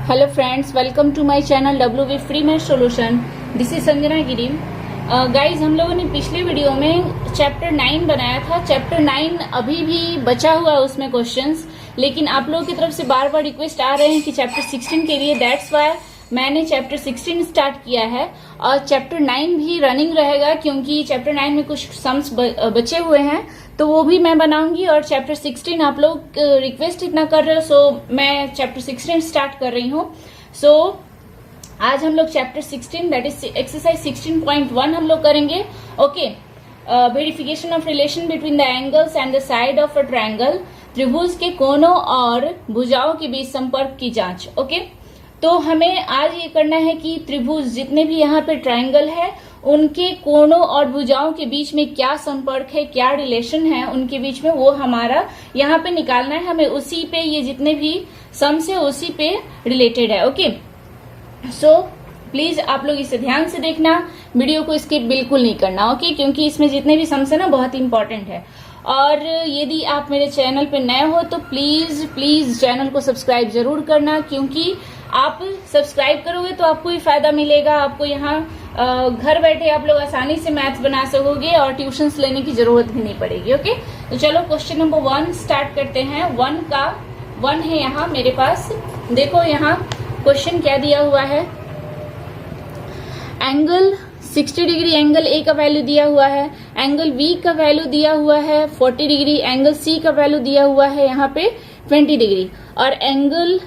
Hello friends, welcome to my channel WV free math solution. This is Sanjana Giri. Guys, हम लोगों ने पिछले video में चैप्टर 9 बनाया था। चैप्टर 9 अभी भी बचा हुआ है उसमें क्वेश्चंस, लेकिन आप लोगों की तरफ से बार बार रिक्वेस्ट आ रहे हैं कि चैप्टर 16 के लिए, दैट्स वाई मैंने चैप्टर 16 स्टार्ट किया है। और चैप्टर 9 भी रनिंग रहेगा क्योंकि चैप्टर 9 में कुछ सम्स बचे हुए हैं, तो वो भी मैं बनाऊंगी। और चैप्टर 16 आप लोग रिक्वेस्ट इतना कर रहे हो, सो मैं चैप्टर 16 स्टार्ट कर रही हूँ। सो आज हम लोग चैप्टर 16 दैट इज एक्सरसाइज 16.1 हम लोग करेंगे। Okay, verification of relation between the angles and the side of a triangle. त्रिभुज के कोनों और भुजाओं के बीच संपर्क की जांच। ओके, तो हमें आज ये करना है कि त्रिभुज जितने भी यहाँ पे ट्रायंगल है उनके कोनों और भुजाओं के बीच में क्या संपर्क है, क्या रिलेशन है उनके बीच में, वो हमारा यहाँ पे निकालना है। हमें उसी पे ये जितने भी सम्स है उसी पे रिलेटेड है। ओके, सो प्लीज आप लोग इसे ध्यान से देखना, वीडियो को स्किप बिल्कुल नहीं करना। ओके, क्योंकि इसमें जितने भी सम्स है ना बहुत इंपॉर्टेंट है। और यदि आप मेरे चैनल पे नए हो तो प्लीज प्लीज चैनल को सब्सक्राइब जरूर करना, क्योंकि आप सब्सक्राइब करोगे तो आपको ही फायदा मिलेगा। आपको यहाँ घर बैठे आप लोग आसानी से मैथ्स बना सकोगे और ट्यूशंस लेने की जरूरत भी नहीं पड़ेगी। ओके, तो चलो क्वेश्चन नंबर 1 स्टार्ट करते हैं। 1 है यहाँ मेरे पास। देखो यहाँ क्वेश्चन क्या दिया हुआ है। एंगल 60 डिग्री एंगल A का वैल्यू दिया हुआ है, एंगल B का वैल्यू दिया हुआ है 40 डिग्री, एंगल C का वैल्यू दिया हुआ है यहाँ पे 20 डिग्री, और एंगल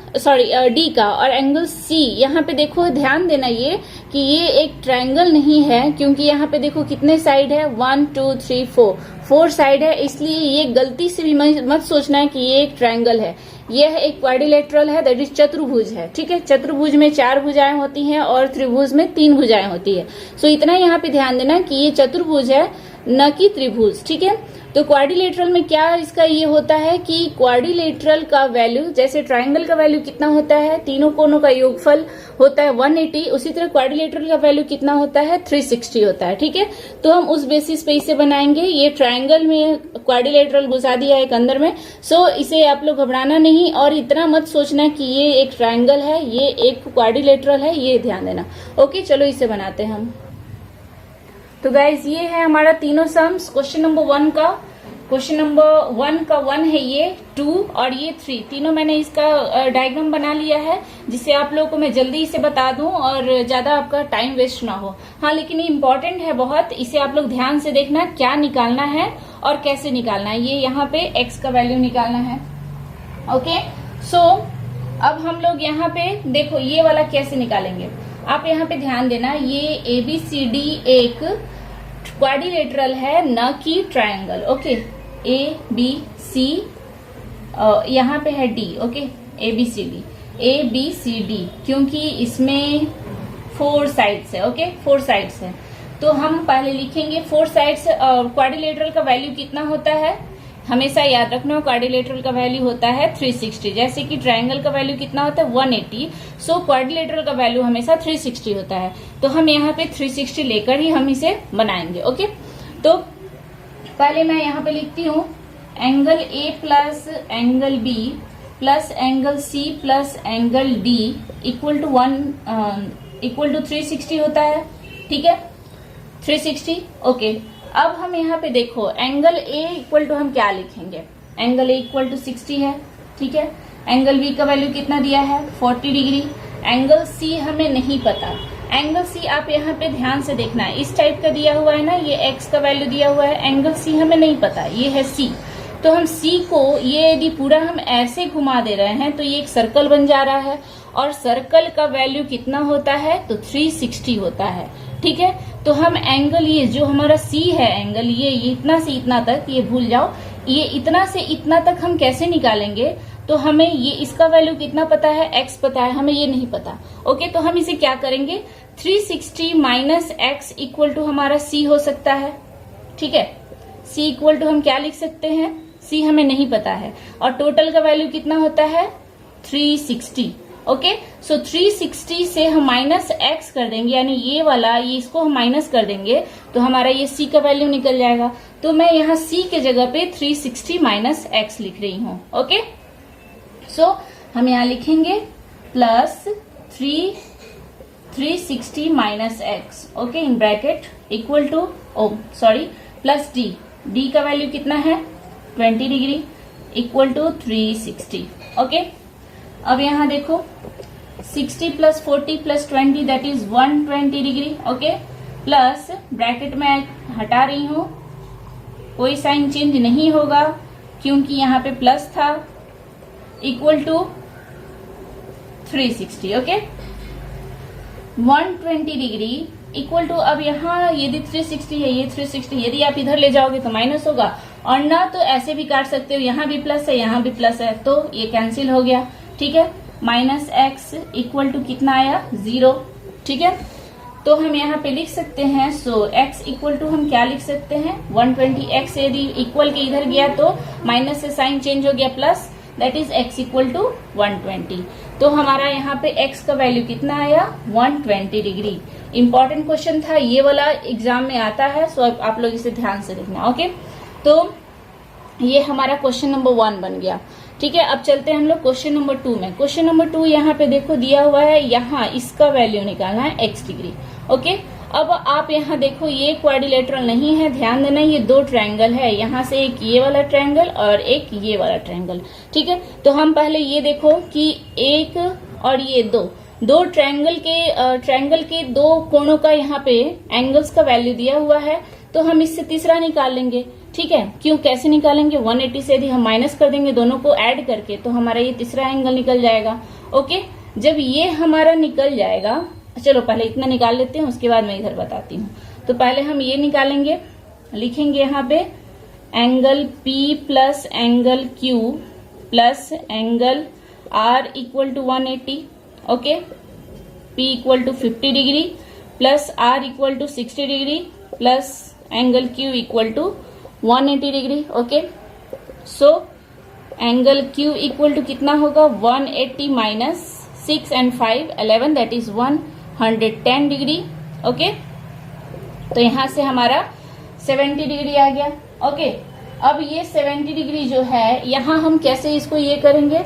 D का, और एंगल C यहाँ पे देखो, ध्यान देना ये कि ये एक ट्रायंगल नहीं है, क्योंकि यहाँ पे देखो कितने साइड है, 1 2 3 4 साइड है। इसलिए ये गलती से भी मत सोचना है कि ये एक ट्रायंगल है। यह एक क्वाड्रिलेटरल है, दैट इज चतुर्भुज है। ठीक है, चतुर्भुज में 4 भुजाएं होती हैं और त्रिभुज में 3 भुजाएं होती है। सो इतना यहाँ पे ध्यान देना कि ये चतुर्भुज है न कि त्रिभुज। ठीक है, तो क्वाड्रिलेटरल में क्या इसका ये होता है कि क्वाड्रिलेटरल का वैल्यू, जैसे ट्रायंगल का वैल्यू कितना होता है, तीनों कोनों का योगफल होता है 180, उसी तरह क्वाड्रिलेटरल का वैल्यू कितना होता है, 360 होता है। ठीक है, तो हम उस बेसिस पे इसे बनाएंगे। ये ट्रायंगल में क्वाड्रिलेटरल घुसा दिया है अंदर में। सो इसे आप लोग घबराना नहीं और इतना मत सोचना कि ये एक ट्रायंगल है, ये एक क्वाड्रिलेटरल है, ये ध्यान देना। ओके, चलो इसे बनाते हैं हम। तो गाइज, ये है हमारा तीनों सम्स। क्वेश्चन नंबर 1 का, क्वेश्चन नंबर 1 का 1 है ये, 2 और ये 3, तीनों मैंने इसका डायग्राम बना लिया है, जिससे आप लोगों को मैं जल्दी से बता दूं और ज्यादा आपका टाइम वेस्ट ना हो। हाँ, लेकिन ये इंपॉर्टेंट है बहुत, इसे आप लोग ध्यान से देखना क्या निकालना है और कैसे निकालना है। ये यहाँ पे x का वैल्यू निकालना है। ओके, सो अब हम लोग यहाँ पे देखो ये वाला कैसे निकालेंगे। आप यहाँ पे ध्यान देना, ये ABCD एक क्वाड्रिलेटरल है न कि ट्रायंगल। ओके, ABC यहाँ पे है D। ओके, ABCD क्योंकि इसमें 4 साइड्स है। ओके, 4 साइड्स है, तो हम पहले लिखेंगे 4 साइड्स। क्वाड्रिलेटरल का वैल्यू कितना होता है, हमेशा याद रखना, क्वाड्रिलेटरल का वैल्यू होता है 360, जैसे कि ट्रायंगल का वैल्यू कितना होता है 180। सो क्वाड्रिलेटरल का वैल्यू हमेशा 360 होता है, तो हम यहाँ पे 360 लेकर ही हम इसे बनाएंगे। ओके, तो पहले मैं यहाँ पे लिखती हूँ angle A plus angle B plus angle C plus angle D equal to 360 होता है। ठीक है, 360। ओके, अब हम यहाँ पे देखो एंगल A इक्वल टू हम क्या लिखेंगे, एंगल A इक्वल टू 60 है। ठीक है, एंगल B का वैल्यू कितना दिया है 40 डिग्री, एंगल C हमें नहीं पता। एंगल C आप यहाँ पे ध्यान से देखना है, इस टाइप का दिया हुआ है ना, ये x का वैल्यू दिया हुआ है, एंगल C हमें नहीं पता, ये है C। तो हम C को ये यदि पूरा हम ऐसे घुमा दे रहे हैं तो ये एक सर्कल बन जा रहा है, और सर्कल का वैल्यू कितना होता है तो 360 होता है। ठीक है, तो हम एंगल ये जो हमारा C है, एंगल ये इतना से इतना तक, ये भूल जाओ, ये इतना से इतना तक हम कैसे निकालेंगे, तो हमें ये इसका वैल्यू कितना पता है, x पता है, हमें ये नहीं पता। ओके, तो हम इसे क्या करेंगे, 360 माइनस x इक्वल टू हमारा C हो सकता है। ठीक है, C इक्वल टू हम क्या लिख सकते हैं, C हमें नहीं पता है, और टोटल का वैल्यू कितना होता है 360। ओके, सो 360 से हम माइनस x कर देंगे, यानी ये वाला, ये इसको हम माइनस कर देंगे तो हमारा ये C का वैल्यू निकल जाएगा। तो मैं यहाँ C के जगह पे 360 माइनस x लिख रही हूँ। ओके, सो हम यहाँ लिखेंगे plus 360 minus x, okay, in bracket equal two plus D का वैल्यू कितना है 20 डिग्री इक्वल टू 360, ओके। अब यहाँ देखो 60 plus 40 plus 20 that is 120 degree, okay, plus bracket में हटा रही हूं, कोई साइन चेंज नहीं होगा क्योंकि यहाँ पे प्लस था, equal to 360, okay. 120 degree equal to, अब यहाँ यदि 360 है, ये 360, यदि आप इधर ले जाओगे तो माइनस होगा, और ना तो ऐसे भी काट सकते हो, यहाँ भी प्लस है, यहाँ भी प्लस है, तो ये कैंसिल हो गया, ठीक है। माइनस एक्स इक्वल टू कितना आया 0, ठीक है। तो हम यहाँ पे लिख सकते हैं, सो x इक्वल टू हम क्या लिख सकते हैं 120, x यदि इक्वल के इधर गया तो माइनस से साइन चेंज हो गया plus, that is x equal to 120। तो हमारा यहाँ पे x का वैल्यू कितना आया 120 डिग्री। इंपॉर्टेंट क्वेश्चन था, ये वाला एग्जाम में आता है, सो आप लोग इसे ध्यान से देखना, ओके। तो ये हमारा क्वेश्चन नंबर 1 बन गया, ठीक है। अब चलते हैं हम लोग क्वेश्चन नंबर 2 में। क्वेश्चन नंबर 2 यहाँ पे देखो दिया हुआ है, यहाँ इसका वैल्यू निकालना है x डिग्री, ओके। अब आप यहाँ देखो ये क्वाड्रिलेटरल नहीं है, ध्यान देना, ये 2 ट्रायंगल है, यहाँ से एक ये वाला ट्रायंगल और एक ये वाला ट्रायंगल, ठीक है। तो हम पहले ये देखो कि एक और ये दो ट्रायंगल के 2 कोणों का यहाँ पे एंगल्स का वैल्यू दिया हुआ है, तो हम इससे तीसरा निकाल लेंगे, ठीक है। क्यों, कैसे निकालेंगे, 180 से यदि हम माइनस कर देंगे दोनों को ऐड करके, तो हमारा ये तीसरा एंगल निकल जाएगा, ओके। जब ये हमारा निकल जाएगा, चलो पहले इतना निकाल लेते हैं, उसके बाद मैं इधर बताती हूँ। तो पहले हम ये निकालेंगे, लिखेंगे यहाँ पे angle P plus angle Q plus angle R equal to 180, okay. P equal to 50 degree plus R equal to 60 degree plus angle Q equal to 180 degree, okay. So angle Q equal to कितना होगा 180 minus 6 and 5 11 that is 110 degree, okay. तो यहां से हमारा 70 degree आ गया, okay. अब ये 70 degree जो है, यहां हम कैसे इसको ये करेंगे,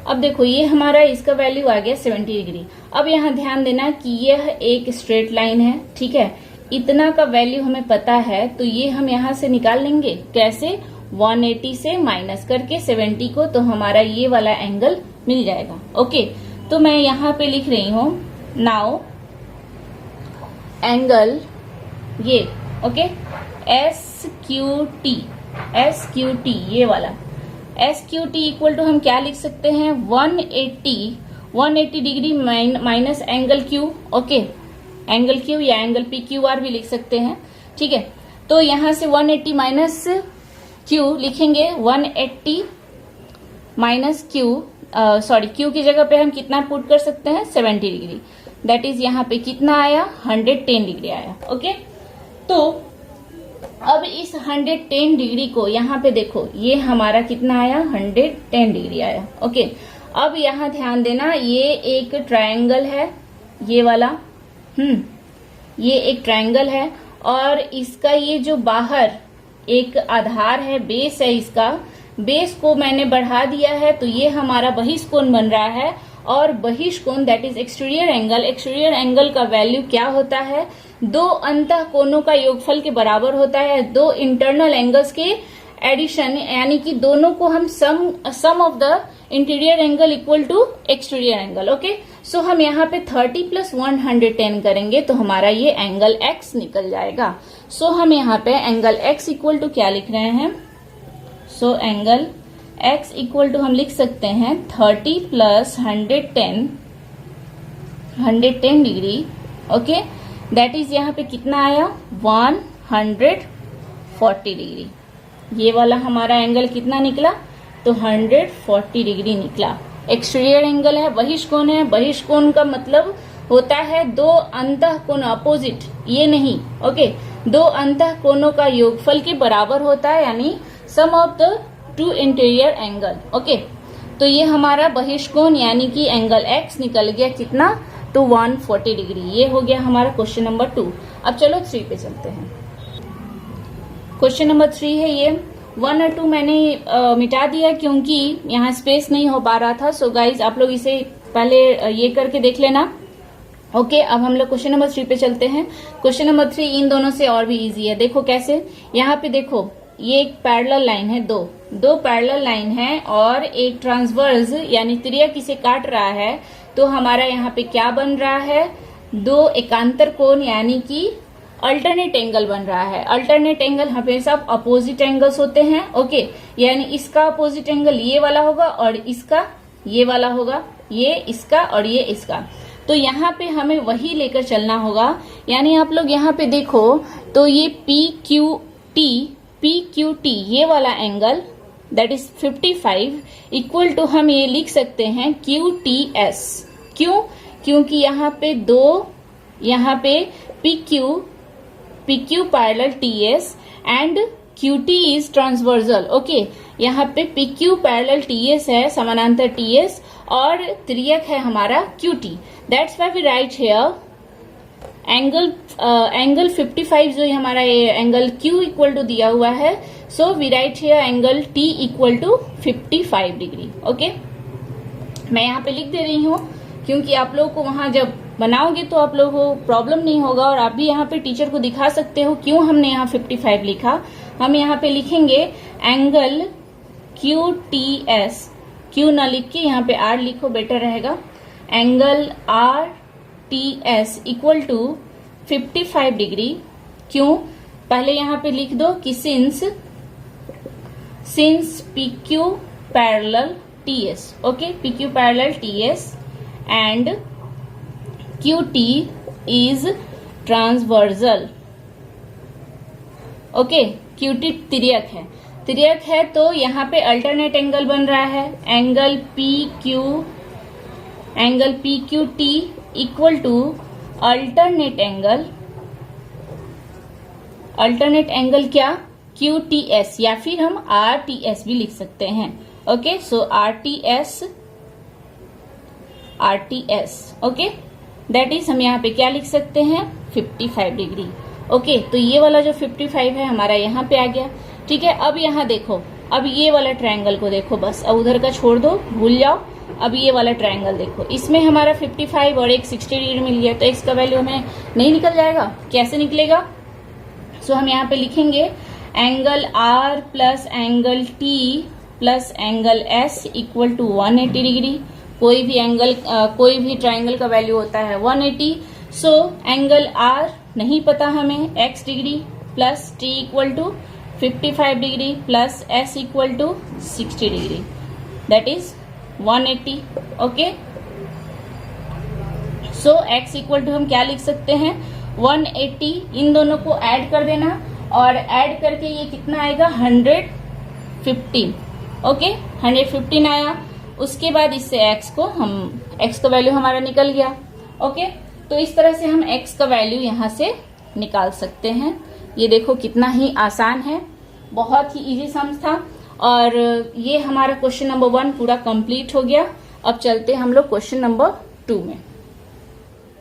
अब देखो ये हमारा इसका वैल्यू आ गया 70 डिग्री। अब यहाँ ध्यान देना कि यह एक स्ट्रेट लाइन है, ठीक है। इतना का वैल्यू हमें पता है, तो ये हम यहाँ से निकाल लेंगे, कैसे 180 से माइनस करके 70 को, तो हमारा ये वाला एंगल मिल जाएगा, ओके। तो मैं यहाँ पे लिख रही हूँ नाउ एंगल ये, ओके, SQT ये वाला SQT इक्वल टू हम क्या लिख सकते हैं 180 degree minus angle Q, okay, angle Q या एंगल PQR भी लिख सकते हैं, ठीक है। तो यहां से 180 माइनस Q लिखेंगे, 180 माइनस Q की जगह पे हम कितना पुट कर सकते हैं 70 डिग्री, दैट इज यहाँ पे कितना आया 110 डिग्री आया, ओके। तो अब इस 110 डिग्री को यहाँ पे देखो, ये हमारा कितना आया 110 डिग्री आया, ओके। अब यहाँ ध्यान देना, ये एक ट्रायंगल है, ये वाला, ये एक ट्रायंगल है, और इसका ये जो बाहर एक आधार है, बेस है, इसका बेस को मैंने बढ़ा दिया है, तो ये हमारा बहिष्कोण बन रहा है। और बहिष्कोण दैट इज एक्सटीरियर एंगल का वैल्यू क्या होता है, 2 अंतः कोणों का योगफल के बराबर होता है, 2 इंटरनल एंगल्स के एडिशन, यानी कि दोनों को हम sum of the interior angle equal to exterior angle, okay. So हम यहाँ पे 30 प्लस 110 करेंगे, तो हमारा ये एंगल x निकल जाएगा। सो हम यहाँ पे एंगल x इक्वल टू क्या लिख रहे हैं, so angle x equal to हम लिख सकते हैं 30 प्लस 110 डिग्री, ओके, दैट इज यहाँ पे कितना आया 140 डिग्री। ये वाला हमारा एंगल कितना निकला, तो 140 डिग्री निकला। एक्सटीरियर एंगल है, बहिष्कोण है, बहिष्कोण का मतलब होता है 2 अंतः कोण अपोजिट, ये नहीं, ओके, 2 अंतः कोणों का योगफल के बराबर होता है, यानी sum of the 2 interior angle, okay. तो ये हमारा बहिष्कोण यानी कि एंगल x निकल गया कितना, तो 140 डिग्री। ये हो गया हमारा क्वेश्चन नंबर 2। अब चलो 3 पे चलते हैं। क्वेश्चन नंबर 3 है ये, 1 और 2 मैंने मिटा दिया क्योंकि यहाँ स्पेस नहीं हो पा रहा था। सो गाइज आप लोग इसे पहले ये करके देख लेना। ओके, अब हम लोग क्वेश्चन नंबर 3 पे चलते हैं। क्वेश्चन नंबर 3 इन दोनों से और भी इजी है। देखो कैसे, यहाँ पे देखो ये एक पैरेलल लाइन है, दो पैरेलल लाइन है और एक ट्रांसवर्स यानी त्रियक इसे काट रहा है। तो हमारा यहाँ पे क्या बन रहा है, दो एकांतर कोण यानी कि अल्टरनेट एंगल बन रहा है। अल्टरनेट एंगल हमेशा अपोजिट एंगल्स होते हैं। ओके, यानी इसका अपोजिट एंगल ये वाला होगा और इसका ये वाला होगा, ये इसका और ये इसका। तो यहाँ पे हमें वही लेकर चलना होगा। यानी आप लोग यहाँ पे देखो तो ये PQT ये वाला angle that is 55 equal to हम ये लिख सकते हैं QTS। क्यों? क्योंकि यहाँ पे PQ parallel TS and QT is transversal. Okay, यहाँ पे PQ पैरेलल TS है, समानांतर TS, और त्रियक है हमारा QT। That's why we write here angle 55 जो हमारा ये एंगल Q इक्वल टू दिया हुआ है। So we write here angle T equal to 55 degree. Okay, मैं यहाँ पे लिख दे रही हूँ क्योंकि आप लोगों को वहां जब बनाओगे तो आप लोगों को प्रॉब्लम नहीं होगा और आप भी यहाँ पे टीचर को दिखा सकते हो क्यों हमने यहाँ 55 लिखा। हम यहाँ पे लिखेंगे एंगल QTS, Q ना लिख के यहाँ पे R लिखो, बेटर रहेगा। Angle RTS equal to 55 degree. क्यों? पहले यहाँ पे लिख दो कि since PQ parallel TS, okay, PQ parallel TS and QT is transversal. Okay, QT त्रियक है तो यहाँ पे अल्टरनेट एंगल बन रहा है। Angle PQT equal to alternate angle क्या, QTS, या फिर हम RTS भी लिख सकते हैं। Okay, so RTS, okay, that is हम यहाँ पे क्या लिख सकते हैं, 55 डिग्री। ओके, तो ये वाला जो 55 है हमारा यहाँ पे आ गया। ठीक है, अब यहाँ देखो, अब ये वाला ट्रायंगल को देखो, बस अब उधर का छोड़ दो, भूल जाओ। अब ये वाला ट्रायंगल देखो, इसमें हमारा 55 और एक 60 डिग्री मिल गया, तो x का वैल्यू हमें नहीं निकल जाएगा, कैसे निकलेगा? सो हम यहाँ पे लिखेंगे angle R plus angle T plus angle S equal to 180 degree. कोई भी ट्रायंगल का वैल्यू होता है 180। सो एंगल R नहीं पता हमें, x degree plus T equal to 55 degree plus S equal to 60 degree, that is 180। Okay, so x equal to हम क्या लिख सकते हैं, 180। इन दोनों को ऐड कर देना और ऐड करके ये कितना आएगा, 115। ओके, 115 आया। उसके बाद इससे x का वैल्यू हमारा निकल गया। ओके, तो इस तरह से हम x का वैल्यू यहाँ से निकाल सकते हैं। ये देखो कितना ही आसान है, बहुत ही इजी सम्स था। और ये हमारा क्वेश्चन नंबर 1 पूरा कंप्लीट हो गया। अब चलते हम लोग क्वेश्चन नंबर 2 में।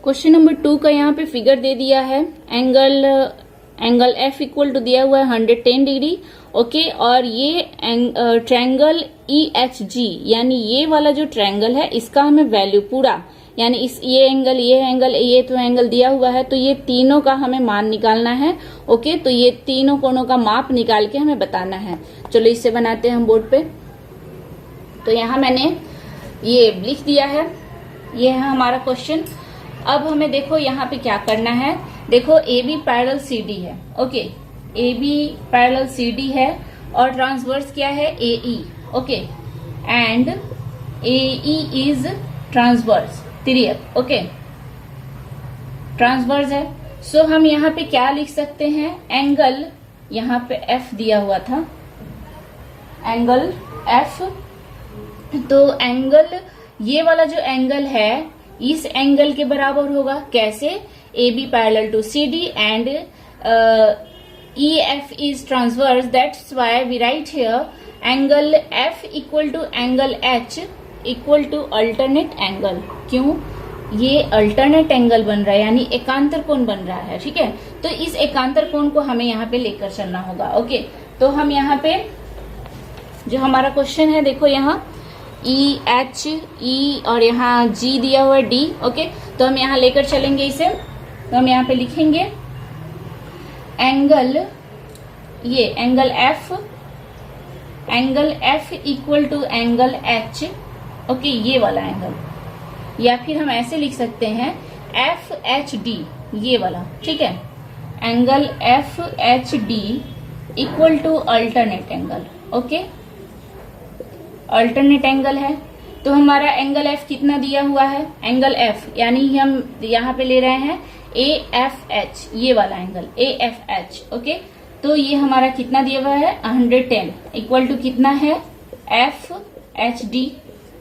क्वेश्चन नंबर 2 का यहाँ पे फिगर दे दिया है, एंगल F इक्वल टू दिया हुआ है 110 डिग्री। ओके, और ये ट्रायंगल EHG यानी ये वाला जो ट्रायंगल है इसका हमें वैल्यू पूरा, यानी ये तो एंगल दिया हुआ है, तो ये तीनों का हमें मान निकालना है। ओके, तो ये तीनों कोणों का माप निकाल के हमें बताना है। चलो इससे बनाते हैं हम बोर्ड पे। तो यहाँ मैंने ये लिख दिया है, ये है हमारा क्वेश्चन। अब हमें देखो यहाँ पे क्या करना है। देखो AB पैरेलल CD है। ओके, AB पैरेलल CD है और ट्रांसवर्स क्या है, AE। Okay, and AE is transverse, तिर्यक। ओके, ट्रांसवर्स है। सो हम यहाँ पे क्या लिख सकते हैं, एंगल यहाँ पे F दिया हुआ था, एंगल F। तो एंगल, ये वाला जो एंगल है इस एंगल के बराबर होगा। कैसे, AB parallel to CD and EF is transverse, that's why we write here angle F equal to angle H equal to alternate angle। क्यों? ये अल्टरनेट एंगल बन रहा है, यानी एकांतर कोण बन रहा है। ठीक है, तो इस एकांतर कोण को हमें यहाँ पे लेकर चलना होगा। ओके, तो हम यहाँ पे जो हमारा क्वेश्चन है, देखो यहाँ ई एच ई और यहाँ जी दिया हुआ है डी। ओके, तो हम यहाँ लेकर चलेंगे इसे। तो हम यहाँ पे लिखेंगे एंगल, ये angle F equal to angle H. Okay, ये वाला एंगल, या फिर हम ऐसे लिख सकते हैं एफ एच डी, ये वाला। ठीक है, angle F H D equal to alternate angle. Okay, alternate angle है तो हमारा एंगल एफ कितना दिया हुआ है, एंगल एफ यानी हम यहाँ पे ले रहे हैं ए एफ एच, ये वाला angle A F H. Okay, तो ये हमारा कितना दिया हुआ है 110 इक्वल टू कितना है एफ एच डी।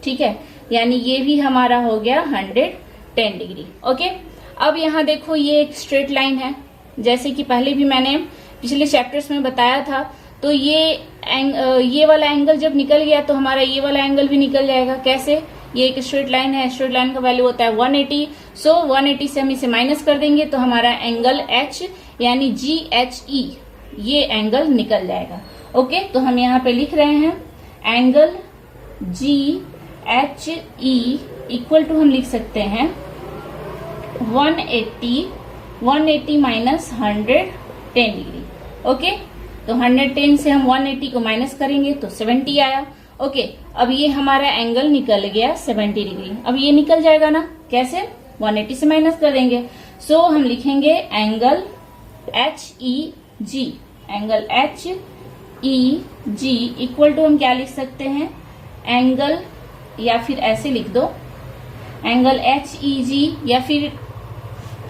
ठीक है, यानी ये भी हमारा हो गया 110 डिग्री। ओके, अब यहाँ देखो ये एक स्ट्रेट लाइन है, जैसे कि पहले भी मैंने पिछले चैप्टर्स में बताया था। तो ये वाला एंगल जब निकल गया तो हमारा ये वाला एंगल भी निकल जाएगा। कैसे, ये एक स्ट्रेट लाइन है, स्ट्रेट लाइन का वैल्यू होता है 180। सो 180 से हम इसे माइनस कर देंगे तो हमारा एंगल एच यानी जी एच ई, ये एंगल निकल जाएगा। ओके, तो हम यहाँ पे लिख रहे हैं angle G H E equal to हम लिख सकते हैं 180 माइनस 110 डिग्री। ओके, तो 110 से हम 180 को माइनस करेंगे तो 70 आया। ओके, अब ये हमारा एंगल निकल गया 70 डिग्री। अब ये निकल जाएगा ना, कैसे, 180 से माइनस कर देंगे। सो हम लिखेंगे angle H E G, angle H E G equal to हम क्या लिख सकते हैं, एंगल, या फिर ऐसे लिख दो एंगल एच ई जी, या फिर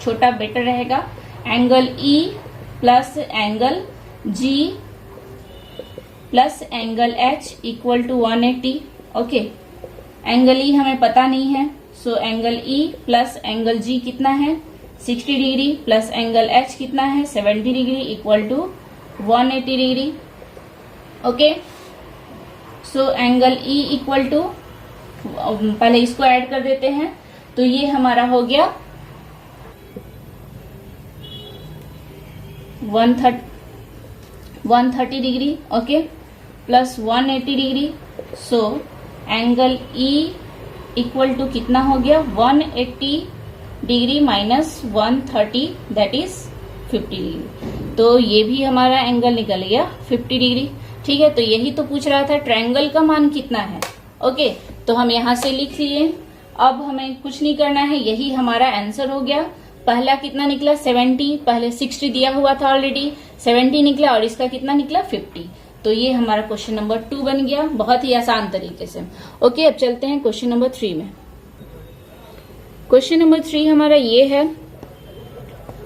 छोटा बेटर रहेगा angle E plus angle G plus angle H equal to 180। Okay, angle E हमें पता नहीं है, so angle E plus angle G कितना है 60 डिग्री प्लस एंगल एच कितना है 70 degree equal to 180 degree. Okay, so angle E equal to, पहले इसको ऐड कर देते हैं, तो ये हमारा हो गया 130 degree. Okay, plus 180 degree. So angle E equal to कितना हो गया 180 degree minus 130 that is 50 degree. तो ये भी हमारा एंगल निकल गया 50 डिग्री। ठीक है, तो यही तो पूछ रहा था ट्रायंगल का मान कितना है। ओके, तो हम यहाँ से लिख लिए। अब हमें कुछ नहीं करना है, यही हमारा आंसर हो गया। पहला कितना निकला 70, पहले 60 दिया हुआ था ऑलरेडी, 70 निकला और इसका कितना निकला 50। तो ये हमारा क्वेश्चन नंबर 2 बन गया, बहुत ही आसान तरीके से। ओके, अब चलते हैं क्वेश्चन नंबर 3 में। क्वेश्चन नंबर 3 हमारा ये है,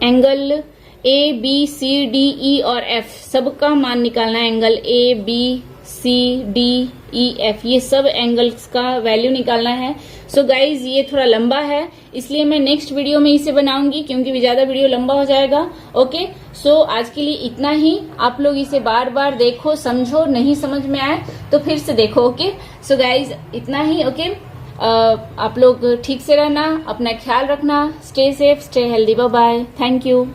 angle A B C D E और एफ सबका मान निकालना है। Angle A B C D E F, ये सब एंगल्स का वैल्यू निकालना है। सो गाइज ये थोड़ा लंबा है, इसलिए मैं नेक्स्ट वीडियो में इसे बनाऊंगी, क्योंकि ज्यादा वीडियो लंबा हो जाएगा। ओके, सो आज के लिए इतना ही। आप लोग इसे बार बार देखो, समझो, नहीं समझ में आए तो फिर से देखो। ओके, सो गाइज इतना ही। ओके, आप लोग ठीक से रहना, अपना ख्याल रखना, stay safe, stay healthy, bye bye, thank you.